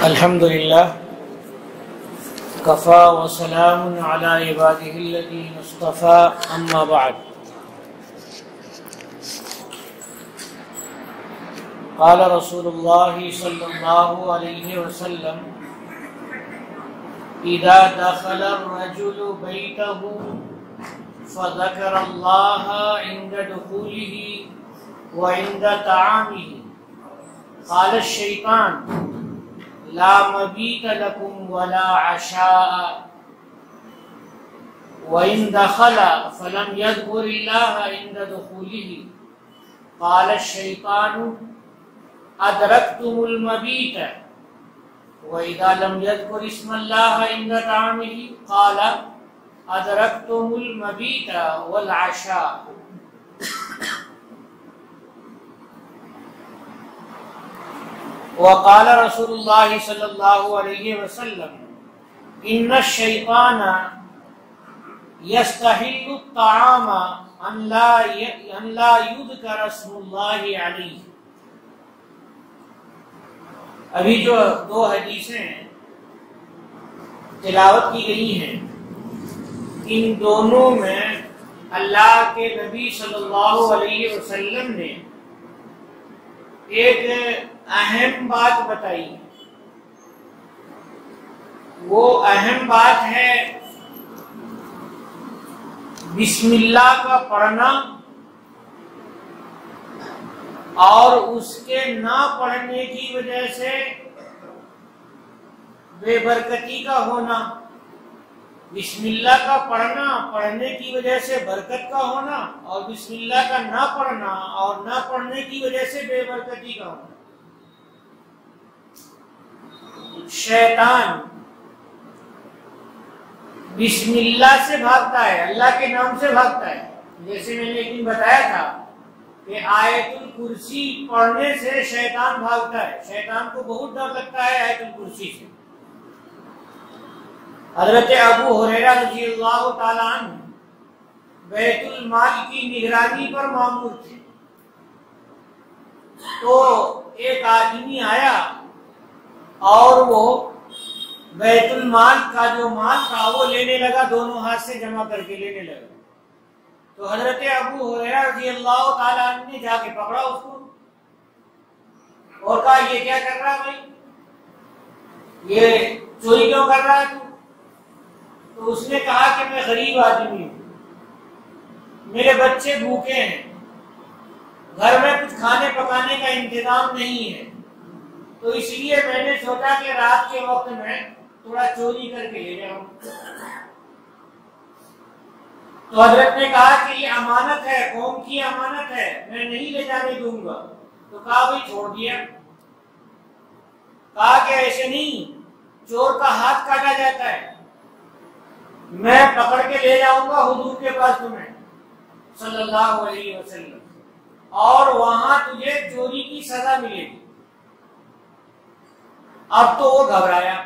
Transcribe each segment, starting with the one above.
अल्हम्दुलिल्लाह कफ़ा व सलामुन अला इबादिहिल्लज़ीना इस्तफ़ा अम्मा बअद। क़ाल रसूलुल्लाहि सल्लल्लाहु अलैहि वसल्लम इज़ा दख़ला अर्रजुलु बैतहु फ़ज़करल्लाह इंद दुख़ूलिही व इंद तआमिही क़ाल अश-शैतान ला मबीत लकुम वला अशाअ व इन दखला फलम यज़कुरिल्लाह इंद दुखूलिही क़ाल अश-शैतानु अदरक्तुमुल मबीत व इज़ा लम यज़कुर इस्मल्लाह इंद तआमिही क़ाल अदरक्तुमुल मबीत वल अशा। वक़ाल रसूलुल्लाह सल्लल्लाहु अलैहि वसल्लम इन्ना शैतान यस्तहिल्लु त्ताआम अन ला युज़कर अस्मुल्लाहि अलैहि। अभी जो दो हदीसें तिलावत की गई हैं, इन दोनों में अल्लाह के नबी सल्लल्लाहु अलैहि वसल्लम ने एक अहम बात बताई। वो अहम बात है बिस्मिल्लाह का पढ़ना और उसके ना पढ़ने की वजह से बेबरकती का होना। बिस्मिल्लाह का पढ़ना पढ़ने की वजह से बरकत का होना, और बिस्मिल्लाह का ना पढ़ना और ना पढ़ने की वजह से बेबरकती का होना। शैतान बिस्मिल्लाह से भागता है, अल्लाह के नाम से भागता है। जैसे मैंने एक दिन बताया था कि आयतुल कुर्सी पढ़ने से शैतान भागता है। शैतान को बहुत डर लगता है आयतुल कुर्सी से। हज़रत अबू हुरैरा रज़ियल्लाहु ताला अन्हु बैतुल माल की निगरानी पर मामूर थे। तो एक आदमी आया और वो बैतुल माल का जो माल था वो लेने लगा, दोनों हाथ से जमा करके लेने लगा। तो हज़रत अबू हुरैरा रज़ियल्लाहु ताला अन्हु ने जाके पकड़ा उसको और कहा, ये क्या कर रहा है भाई, ये चोरी क्यों कर रहा है तू? तो उसने कहा कि मैं गरीब आदमी हूं, मेरे बच्चे भूखे हैं, घर में कुछ खाने पकाने का इंतजाम नहीं है, तो इसलिए मैंने सोचा कि रात के वक्त में थोड़ा चोरी करके ले जाऊं। तो हजरत ने कहा कि ये अमानत है, कौम की अमानत है, मैं नहीं ले जाने दूंगा। तो कहा भाई छोड़ दिया। कहा कि ऐसे नहीं, चोर का हाथ काटा जाता है, मैं पकड़ के ले जाऊंगा हुजूर के पास तुम्हें सल्लल्लाहु अलैहि वसल्लम, और वहां तुझे चोरी की सजा मिलेगी। अब तो वो घबराया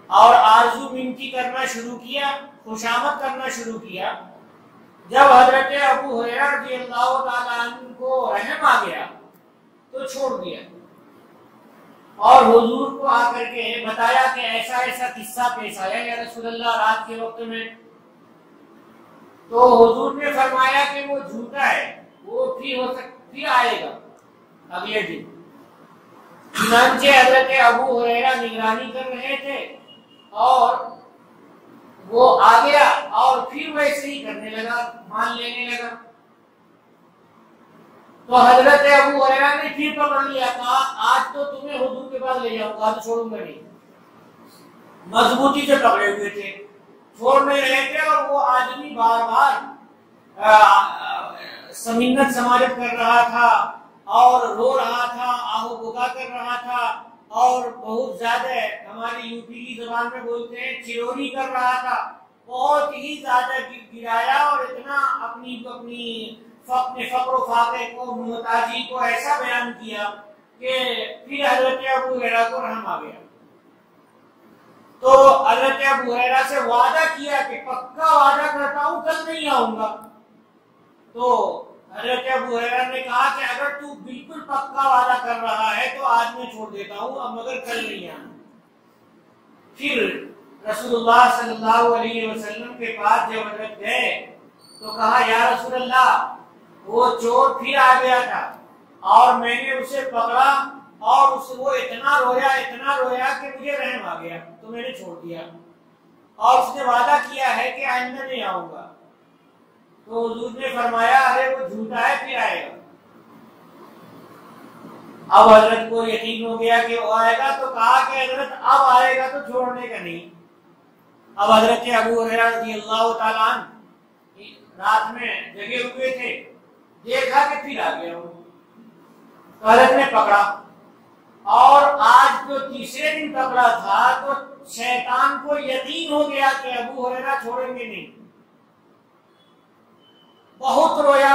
और आरजू मिनती करना शुरू किया, खुशामद करना शुरू किया। जब हजरत अबू हुरैरा रज़ियल्लाहु ताला अन्हु को रहम आ गया तो छोड़ दिया और हुजूर को आकर के बताया कि ऐसा ऐसा किस्सा पेश आया या रसूलल्लाह रात के वक्त में। तो हुजूर ने फरमाया कि वो झूठा है, वो फिर आएगा अगले दिन। चुनांचे हज़रत अबू हुरैरा निगरानी कर रहे थे और वो आ गया और फिर वैसे ही करने लगा, मान लेने लगा। तो हजरत अबू हुरैरा ने फिर पकड़ लिया, कहा आज तो तुम्हें हुजूर के पास ले जाऊंगा, तो छोड़ूंगा नहीं। मजबूती से पकड़े हुए थे, छोड़ नहीं रहे थे। और वो आदमी बार बार समिन्नत समाजत कर रहा था और रो रहा था, आहू बुका कर रहा था, और बहुत ज्यादा हमारी यूपी की जबान में बोलते हैं चिरोरी कर रहा था। बहुत ही ज्यादा गिराया और इतना अपनी फक्र फाके को, मोहताजी को ऐसा बयान किया कि फिर हजरत अबू हुरैरा को रहम आ गया। तो हजरत अबू हुरैरा से वादा किया कि पक्का वादा करता हूं कल नहीं आऊंगा। तो हजरत अबू हुरैरा ने कहा कि अगर तू बिल्कुल पक्का वादा कर रहा है तो आज मैं छोड़ देता हूँ, अब मगर कल नहीं आना। फिर रसूलुल्लाह सल्लल्लाहु अलैहि वसल्लम के पास जब हजरत गए तो कहा, या रसूलल्लाह, वो चोर फिर आ गया था और मैंने उसे पकड़ा और वो इतना रोया कि मुझे रहम आ गया, तो मैंने छोड़ दिया और उसने वादा किया है कि आइंदा नहीं आऊंगा। तो हुजूर ने फरमाया, अरे वो झूठा है, फिर आएगा। अब हजरत को यकीन हो गया कि वो आएगा, तो कहा कि हजरत अब आएगा तो छोड़ने का नहीं। अब हजरत अबू हुरैरा रज़ियल्लाहु ताला अन्हु रात में जगे हुए थे, देखा कि फिर आ गया वो, तो हजरत ने पकड़ा और आज जो तीसरे दिन पकड़ा था तो शैतान को यकीन हो गया कि अबू हुरैरा छोड़ेंगे नहीं। बहुत रोया,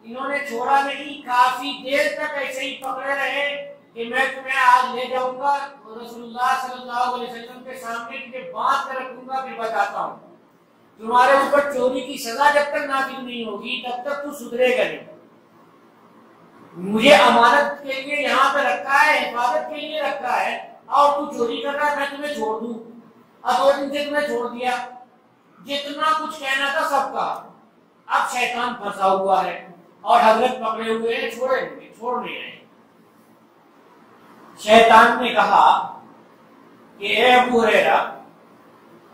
इन्होंने छोड़ा नहीं, काफी देर तक ऐसे ही पकड़े रहे कि मैं तुम्हें आज ले जाऊंगा और रसूलुल्लाह सल्लल्लाहु अलैहि वसल्लम के सामने तुझे बांध कर रखूंगा, फिर बताता हूँ तुम्हारे ऊपर चोरी की सजा जब तक नाज़िल नहीं होगी तब तक तू सुधरेगा नहीं। मुझे अमानत के लिए यहाँ पे रखा है, हिफाजत के लिए रखा है, और तू चोरी कर रहा है, मैं तुम्हें छोड़ दूं। अब 2 दिन से तुम्हें छोड़ दिया, जितना कुछ कहना था सब कहा। अब शैतान फंसा हुआ है और हजरत पकड़े हुए हैं, छोड़ नहीं रहे। शैतान ने कहा कि ए अबू हुरैरा,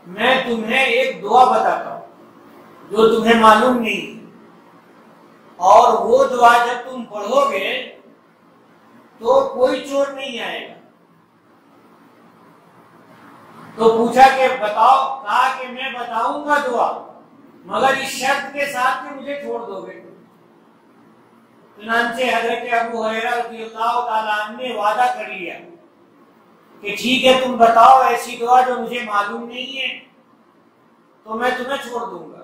मैं तुम्हें एक दुआ बताता हूं जो तुम्हें मालूम नहीं, और वो दुआ जब तुम पढ़ोगे तो कोई चोर नहीं आएगा। तो पूछा कि बताओ, कहा कि मैं बताऊंगा दुआ, मगर इस शर्त के साथ कि मुझे छोड़ दोगे। चुनांचे हजरत अबू हुरैरा रज़ियल्लाहु ताला अन्हु ने वादा कर लिया कि ठीक है, तुम बताओ ऐसी दुआ जो मुझे मालूम नहीं है तो मैं तुम्हें छोड़ दूंगा।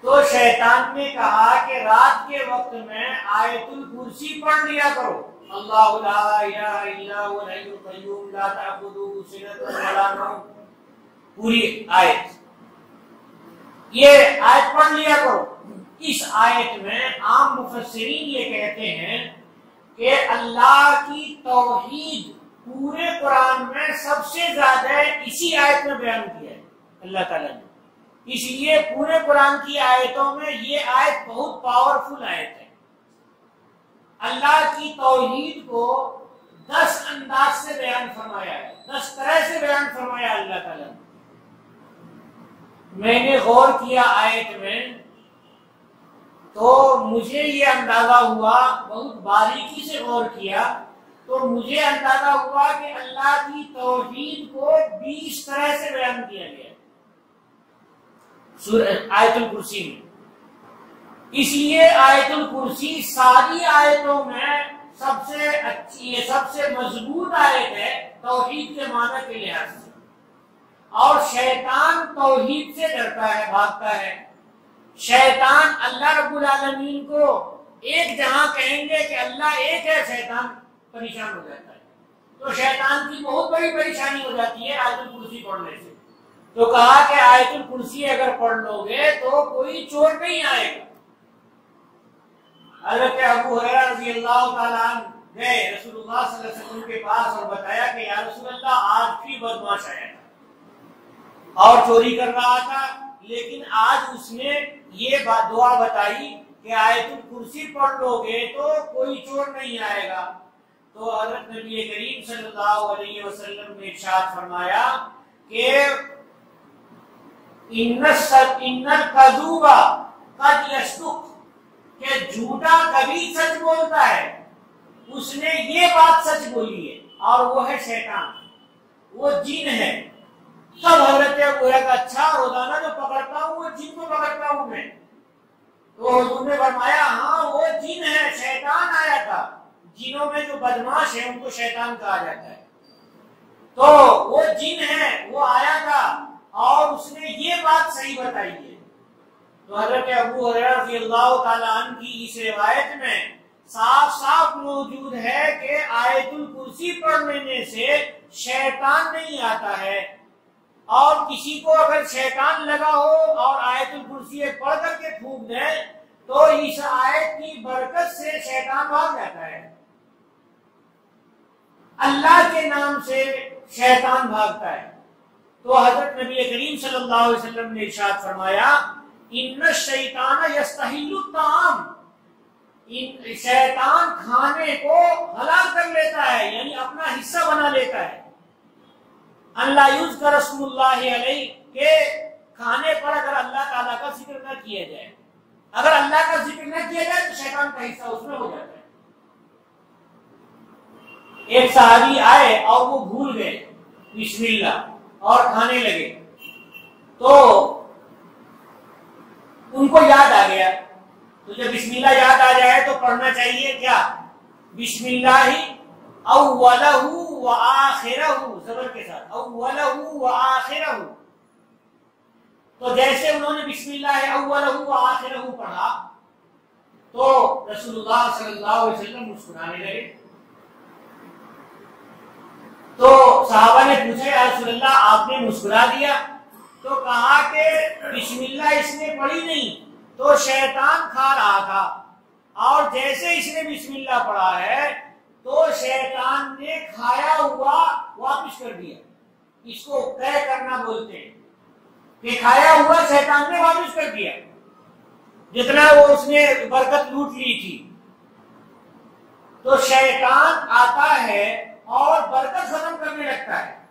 तो शैतान ने कहा कि रात के वक्त में आयतुल कुर्सी पढ़ लिया करो, अल्लाहु ला इलाहा इल्ला हुवल हय्युल क़य्यूम ला तअखुज़ुहु सिनतुन वला नौम, पूरी आयत, ये आयत पढ़ लिया करो। इस आयत में आम मुफस्सिरीन ये कहते हैं कि अल्लाह की तौहीद पूरे कुरान में सबसे ज्यादा इसी आयत में बयान किया है अल्लाह ताला ने, इसलिए पूरे कुरान की आयतों में ये आयत बहुत पावरफुल आयत है। अल्लाह की तौहीद को 10 अंदाज से बयान फरमाया है, 10 तरह से बयान फरमाया अल्लाह ताला ने। मैंने गौर किया आयत में तो मुझे ये अंदाजा हुआ, बहुत बारीकी से गौर किया तो मुझे अंदाजा हुआ कि अल्लाह की तौहीद को 20 तरह से बयान किया गया आयतुल कुर्सी में। इसलिए आयतुल कुर्सी सारी आयतों में सबसे अच्छी, सबसे मजबूत आयत है तौहीद के माना के लिहाज से। और शैतान तौहीद से डरता है, भागता है। शैतान अल्लाह रब्बुल आलमीन को एक जहां कहेंगे कि अल्लाह एक है, शैतान परेशान हो जाता है। तो शैतान की बहुत बड़ी परेशानी हो जाती है आयतुल कुर्सी पढ़ने से। तो कहा कि आयतुल कुर्सी अगर पढ़ लोगे तो कोई चोर नहीं आएगा। हज़रत अबू हुरैरा रज़ियल्लाहु ताला अन्हु गए रसूलुल्लाह सल्लल्लाहु अलैहि वसल्लम के पास और बताया कि या रसूलल्लाह, आज भी बदमाश आया था और चोरी कर रहा था, लेकिन आज उसने ये दुआ बताई कि आयतुल कुर्सी पढ़ लोगे तो कोई चोर नहीं आएगा। तो हज़रत नबी करीम सल्लल्लाहु अलैहि वसल्लम ने इरशाद फरमाया कि इन्नल कज़ूबा कद यस्दुक, कि झूठा कभी सच बोलता है। उसने ये बात सच बोली है और वो है शैतान, वो जिन है। सब हजरत अबू हुरैरा का अच्छा, रोजाना जो पकड़ता हूँ वो जिन को पकड़ता हूँ मैं। तो हुजूर ने फरमाया हाँ वो जिन है, शैतान आया था। जिनों में जो बदमाश है उनको शैतान कहा जाता है। तो वो जिन है, वो आया था और उसने ये बात सही बताई है। तो हज़रत अबू हुरैरा रज़ियल्लाहु ताला अन्हु की इस रिवायत में साफ साफ मौजूद है कि आयतुल कुर्सी पढ़ लेने से शैतान नहीं आता है। और किसी को अगर शैतान लगा हो और आयतुल कुर्सी पढ़ करके फूंक दे तो इस आयत की बरकत से शैतान भाग जाता है। अल्लाह के नाम से शैतान भागता है। तो हजरत नबी करीम सल्लल्लाहु अलैहि वसल्लम ने इरशाद फरमाया, इन्ना शैतान यस्तहिल्लु ताम, शैतान खाने को हलाल कर लेता है, यानी अपना हिस्सा बना लेता है। अल्लाह यूज कर रसूलुल्लाह अलैहि के खाने पर अगर अल्लाह ताला का जिक्र न किया जाए, अगर अल्लाह का जिक्र न किया जाए तो शैतान का हिस्सा उसमें हो जाता है। एक सहाबी आए और वो भूल गए बिस्मिल्लाह और खाने लगे, तो उनको याद आ गया। तो जब बिस्मिल्लाह याद आ जाए तो पढ़ना चाहिए क्या? बिस्मिल्लाहि अव्वलहु व आखिरहु, ज़बर के साथ, अव्वलहु व आखिरहु। तो जैसे उन्होंने बिस्मिल्लाहि अव्वलहु व आखिरहु पढ़ा तो रसूलुल्लाह सल्लल्लाहु अलैहि वसल्लम मुस्कुराने लगे। तो सहाबा ने पूछा, या रसूलल्लाह आपने मुस्कुरा दिया? तो कहा कि बिस्मिल्लाह इसने पढ़ी नहीं, तो शैतान खा रहा था, और जैसे इसने बिस्मिल्लाह पढ़ा है तो शैतान ने खाया हुआ वापस कर दिया। इसको तय करना बोलते हैं कि खाया हुआ शैतान ने वापस कर दिया, जितना वो उसने बरकत लूट ली थी। तो शैतान आता है और बरकत खत्म करने लगता है।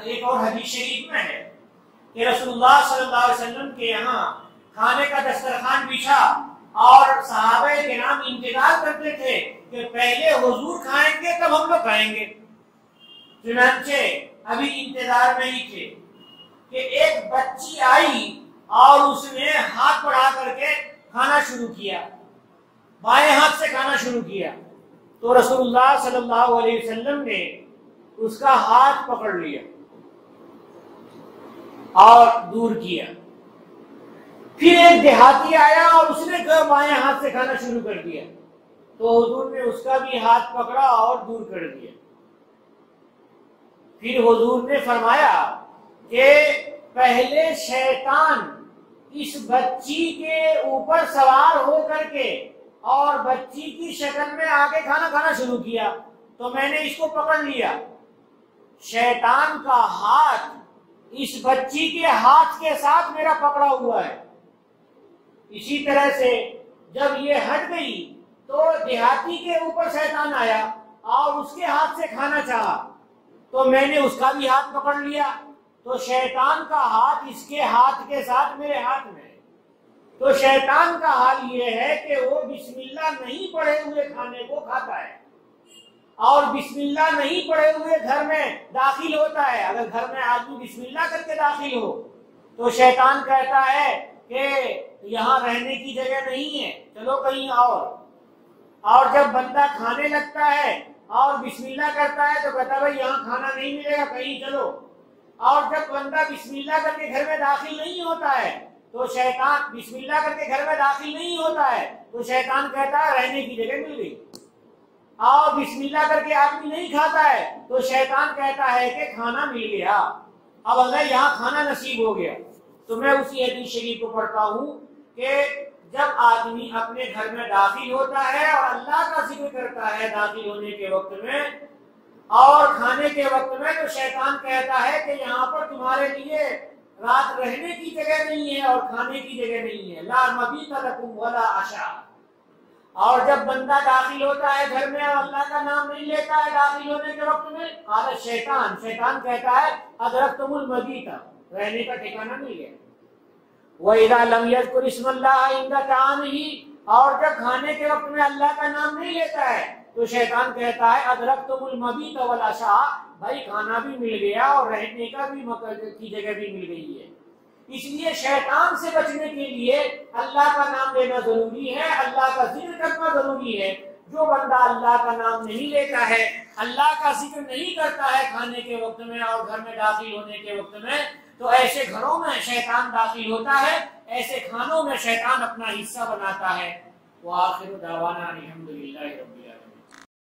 एक और हदीस शरीफ में है कि रसूलुल्लाह सल्लल्लाहु अलैहि वसल्लम के यहाँ खाने का दस्तरखान बिछा और सहाबे किराम इंतजार करते थे कि पहले हुजूर खाएंगे तब हम लोग खाएंगे। चुनांचे अभी इंतजार में ही थे कि एक बच्ची आई और उसने हाथ बढ़ा करके खाना शुरू किया, बाएं हाथ से खाना शुरू किया। तो रसूलुल्लाह सल्लल्लाहु अलैहि वसल्लम ने उसका हाथ पकड़ लिया और दूर किया। फिर एक देहाती आया और उसने बाएं हाथ से खाना शुरू कर दिया, तो हुजूर ने उसका भी हाथ पकड़ा और दूर कर दिया। फिर हुजूर ने फरमाया कि पहले शैतान इस बच्ची के ऊपर सवार हो करके और बच्ची की शक्ल में आके खाना खाना शुरू किया, तो मैंने इसको पकड़ लिया। शैतान का हाथ इस बच्ची के हाथ के साथ मेरा पकड़ा हुआ है। इसी तरह से जब ये हट गई तो देहाती के ऊपर शैतान आया और उसके हाथ से खाना चाहा, तो मैंने उसका भी हाथ पकड़ लिया। तो शैतान का हाथ इसके हाथ के साथ मेरे हाथ में। तो शैतान का हाल ये है कि वो बिस्मिल्लाह नहीं पढ़े हुए खाने को खाता है और बिस्मिल्लाह नहीं पढ़े हुए घर में दाखिल होता है। अगर घर में आदमी बिस्मिल्लाह करके दाखिल हो तो शैतान कहता है कि यहाँ रहने की जगह नहीं है, चलो कहीं और जब बंदा खाने लगता है और बिस्मिल्लाह करता है तो कहता है भाई यहाँ खाना नहीं मिलेगा, कहीं चलो। और जब बंदा बिस्मिल्लाह करके घर में दाखिल नहीं होता है तो शैतान बिस्मिल्लाह करके घर में दाखिल नहीं होता है तो शैतान कहता है रहने की जगह मिल गई। और बिस्मिल्लाह करके आदमी नहीं खाता है तो शैतान कहता है कि खाना मिल गया, अब अगर यहाँ खाना नसीब हो गया। तो मैं उसी हदीस शरीफ को पढ़ता हूँ कि जब आदमी अपने घर में दाखिल होता है और अल्लाह का जिक्र करता है दाखिल होने के वक्त में और खाने के वक्त में, तो शैतान कहता है कि यहाँ पर तुम्हारे लिए रात रहने की जगह नहीं है और खाने की जगह नहीं है, ला मबीत लकुम वला अशा। और जब बंदा दाखिल होता है घर में और अल्लाह का नाम नहीं लेता है दाखिल होने के वक्त में, काला शैतान कहता है अदरक्तुमुल मबीता, रहने का ठिकाना मिल गया। वइज़ा लम यज़कुर इस्मल्लाह इंदा तामिही, और जब खाने के वक्त में अल्लाह का नाम नहीं लेता है तो शैतान कहता है अदरक्तुमुल मबीत वल अशा, भाई खाना भी मिल गया और रहने का भी की जगह भी मिल गई है। इसलिए शैतान से बचने के लिए अल्लाह का नाम लेना जरूरी है, अल्लाह का जिक्र करना जरूरी है। जो बंदा अल्लाह का नाम नहीं लेता है, अल्लाह का जिक्र नहीं करता है खाने के वक्त में और घर में दाखिल होने के वक्त में, तो ऐसे घरों में शैतान दाखिल होता है, ऐसे खानों में शैतान अपना हिस्सा बनाता है। वो आखिर दावाना अल्हम्दुलिल्लाहि रब्बिल